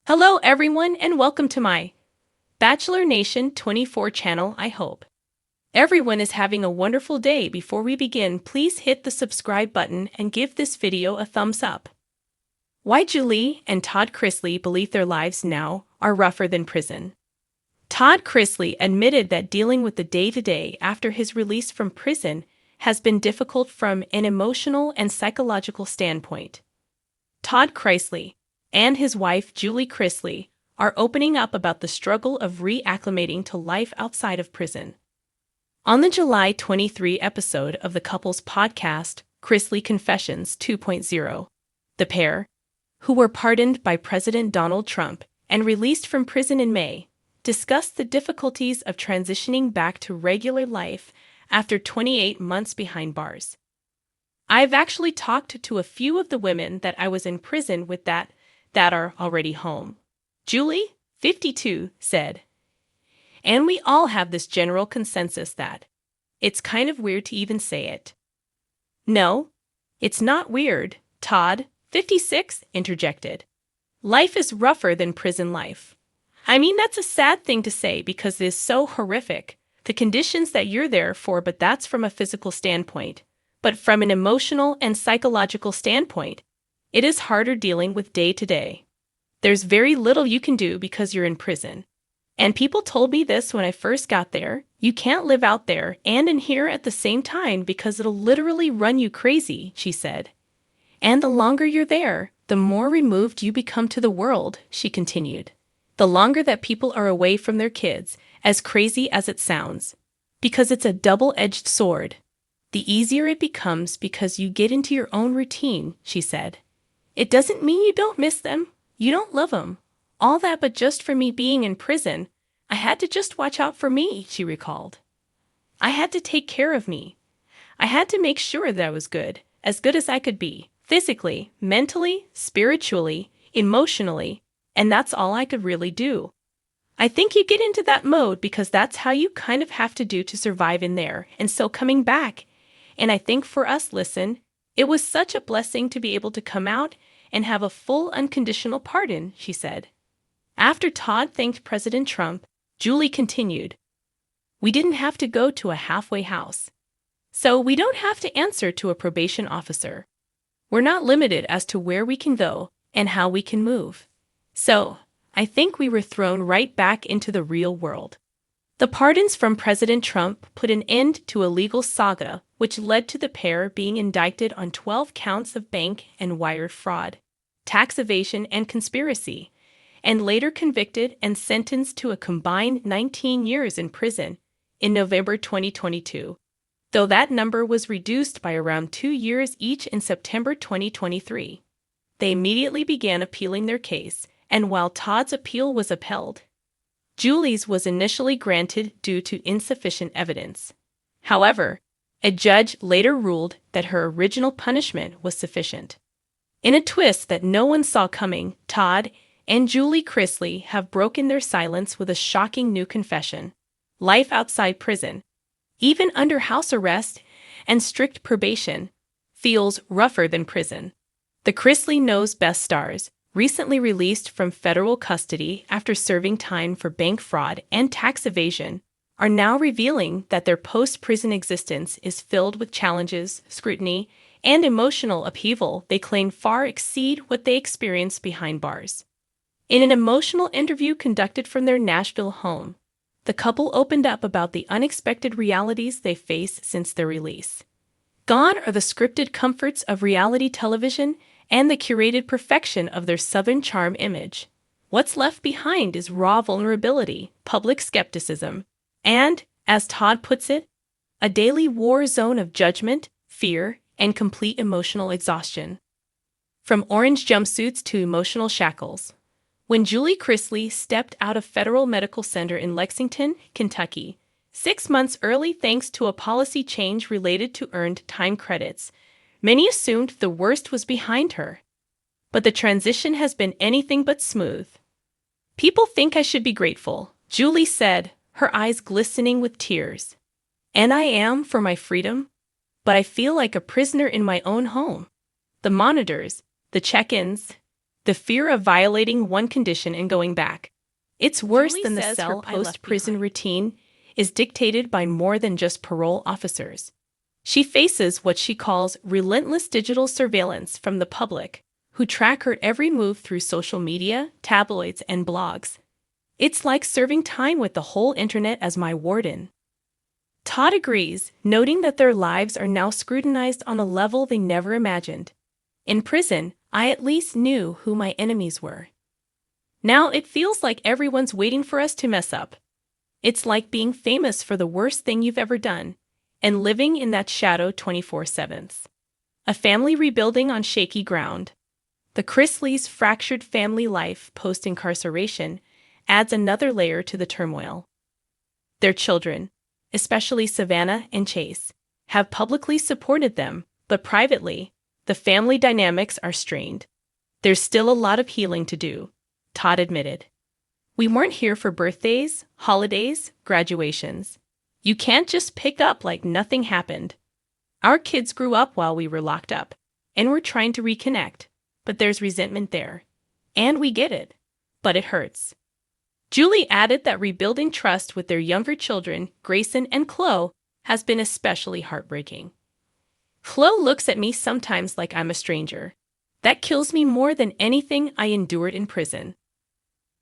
Hello everyone and welcome to my Bachelor Nation 24 channel. I hope everyone is having a wonderful day. Before we begin, please hit the subscribe button and give this video a thumbs up. Why Julie and Todd Chrisley believe their lives now are rougher than prison. Todd Chrisley admitted that dealing with the day-to-day after his release from prison has been difficult from an emotional and psychological standpoint. Todd Chrisley and his wife Julie Chrisley are opening up about the struggle of reacclimating to life outside of prison. On the July 23 episode of the couple's podcast, Chrisley Confessions 2.0, the pair, who were pardoned by President Donald Trump and released from prison in May, discussed the difficulties of transitioning back to regular life after 28 months behind bars. I've actually talked to a few of the women that I was in prison with that are already home, Julie, 52, said. And we all have this general consensus that it's kind of weird to even say it. No, it's not weird, Todd, 56, interjected. Life is rougher than prison life. I mean, that's a sad thing to say because it is so horrific, the conditions that you're there for, but that's from a physical standpoint. But from an emotional and psychological standpoint, it is harder dealing with day-to-day. There's very little you can do because you're in prison. And people told me this when I first got there. You can't live out there and in here at the same time because it'll literally run you crazy, she said. And the longer you're there, the more removed you become to the world, she continued. The longer that people are away from their kids, as crazy as it sounds. Because it's a double-edged sword. The easier it becomes because you get into your own routine, she said. It doesn't mean you don't miss them. You don't love them. All that, but just for me being in prison, I had to just watch out for me, she recalled. I had to take care of me. I had to make sure that I was good as I could be, physically, mentally, spiritually, emotionally, and that's all I could really do. I think you get into that mode because that's how you kind of have to do to survive in there, and so coming back. And I think for us, it was such a blessing to be able to come out and have a full unconditional pardon, she said. After Todd thanked President Trump, Julie continued, We didn't have to go to a halfway house. So we don't have to answer to a probation officer. We're not limited as to where we can go and how we can move. So, I think we were thrown right back into the real world. The pardons from President Trump put an end to a legal saga which led to the pair being indicted on 12 counts of bank and wire fraud, tax evasion, and conspiracy, and later convicted and sentenced to a combined 19 years in prison in November 2022, though that number was reduced by around 2 years each in September 2023. They immediately began appealing their case, and while Todd's appeal was upheld, Julie's was initially granted due to insufficient evidence. However, a judge later ruled that her original punishment was sufficient. In a twist that no one saw coming, Todd and Julie Chrisley have broken their silence with a shocking new confession. Life outside prison, even under house arrest and strict probation, feels rougher than prison. The Chrisley Knows Best stars, recently released from federal custody after serving time for bank fraud and tax evasion, are now revealing that their post-prison existence is filled with challenges, scrutiny, and emotional upheaval they claim far exceed what they experienced behind bars. In an emotional interview conducted from their Nashville home, the couple opened up about the unexpected realities they face since their release. Gone are the scripted comforts of reality television and the curated perfection of their Southern charm image. What's left behind is raw vulnerability, public skepticism, and, as Todd puts it, a daily war zone of judgment, fear, and complete emotional exhaustion. From orange jumpsuits to emotional shackles. When Julie Chrisley stepped out of Federal Medical Center in Lexington, Kentucky, 6 months early thanks to a policy change related to earned time credits, many assumed the worst was behind her. But the transition has been anything but smooth. People think I should be grateful, Julie said, her eyes glistening with tears. And I am for my freedom, but I feel like a prisoner in my own home. The monitors, the check-ins, the fear of violating one condition and going back. It's worse than the cell post-prison routine is dictated by more than just parole officers. She faces what she calls relentless digital surveillance from the public, who track her every move through social media, tabloids, and blogs. It's like serving time with the whole internet as my warden. Todd agrees, noting that their lives are now scrutinized on a level they never imagined. In prison, I at least knew who my enemies were. Now it feels like everyone's waiting for us to mess up. It's like being famous for the worst thing you've ever done, and living in that shadow 24/7. A family rebuilding on shaky ground. The Chrisleys' fractured family life post-incarceration adds another layer to the turmoil. Their children, especially Savannah and Chase, have publicly supported them, but privately, the family dynamics are strained. There's still a lot of healing to do, Todd admitted. We weren't here for birthdays, holidays, graduations. You can't just pick up like nothing happened. Our kids grew up while we were locked up, and we're trying to reconnect, but there's resentment there. And we get it, but it hurts. Julie added that rebuilding trust with their younger children, Grayson and Chloe, has been especially heartbreaking. Chloe looks at me sometimes like I'm a stranger. That kills me more than anything I endured in prison.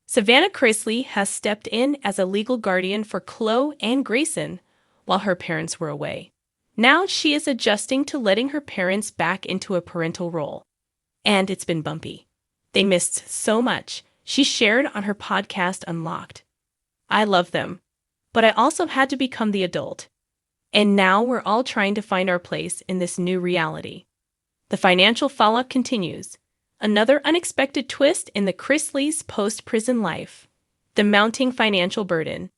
Savannah Chrisley has stepped in as a legal guardian for Chloe and Grayson while her parents were away. Now she is adjusting to letting her parents back into a parental role. And it's been bumpy. They missed so much, she shared on her podcast Unlocked. I love them, but I also had to become the adult. And now we're all trying to find our place in this new reality. The financial fallout continues. Another unexpected twist in the Chrisleys' post-prison life. The mounting financial burden.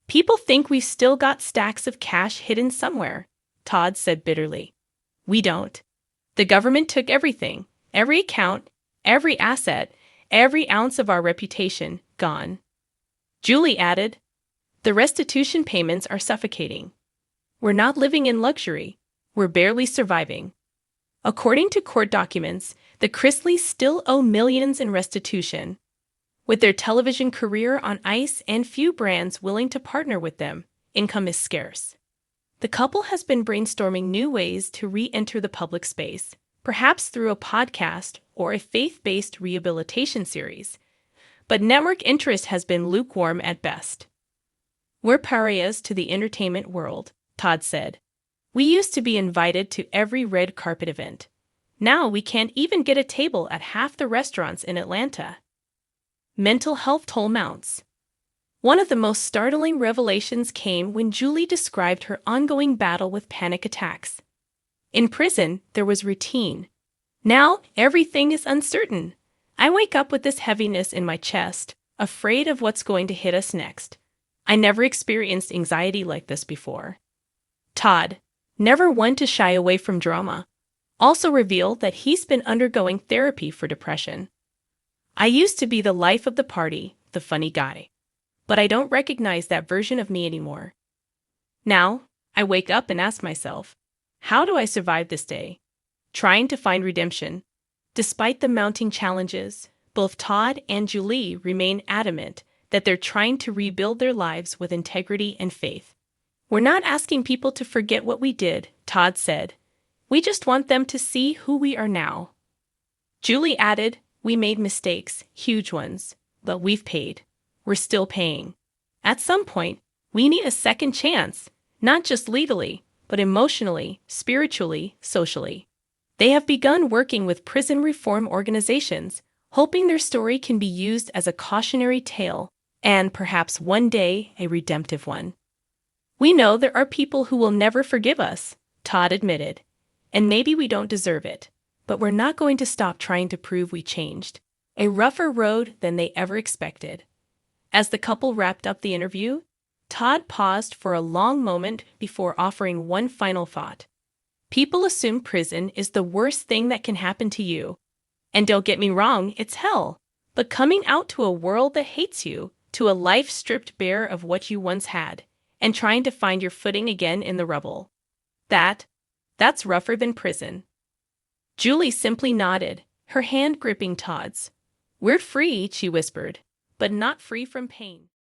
People think we've still got stacks of cash hidden somewhere, Todd said bitterly. We don't. The government took everything, every account, every asset, every ounce of our reputation, gone. Julie added, the restitution payments are suffocating. We're not living in luxury. We're barely surviving. According to court documents, the Chrisleys still owe millions in restitution. With their television career on ice and few brands willing to partner with them, income is scarce. The couple has been brainstorming new ways to re-enter the public space, perhaps through a podcast or a faith-based rehabilitation series. But network interest has been lukewarm at best. We're pariahs to the entertainment world, Todd said. We used to be invited to every red carpet event. Now we can't even get a table at half the restaurants in Atlanta. Mental health toll mounts. One of the most startling revelations came when Julie described her ongoing battle with panic attacks. In prison, there was routine. Now, everything is uncertain. I wake up with this heaviness in my chest, afraid of what's going to hit us next. I never experienced anxiety like this before. Todd, never one to shy away from drama, also revealed that he's been undergoing therapy for depression. I used to be the life of the party, the funny guy. But I don't recognize that version of me anymore. Now, I wake up and ask myself, how do I survive this day? Trying to find redemption. Despite the mounting challenges, both Todd and Julie remain adamant that they're trying to rebuild their lives with integrity and faith. We're not asking people to forget what we did, Todd said. We just want them to see who we are now. Julie added, we made mistakes, huge ones, but we've paid. We're still paying. At some point, we need a second chance, not just legally, but emotionally, spiritually, socially. They have begun working with prison reform organizations, hoping their story can be used as a cautionary tale and perhaps one day a redemptive one. We know there are people who will never forgive us, Todd admitted, and maybe we don't deserve it, but we're not going to stop trying to prove we changed. A rougher road than they ever expected. As the couple wrapped up the interview, Todd paused for a long moment before offering one final thought. People assume prison is the worst thing that can happen to you. And don't get me wrong, it's hell. But coming out to a world that hates you, to a life stripped bare of what you once had, and trying to find your footing again in the rubble. That's rougher than prison. Julie simply nodded, her hand gripping Todd's. "We're free," she whispered, "but not free from pain."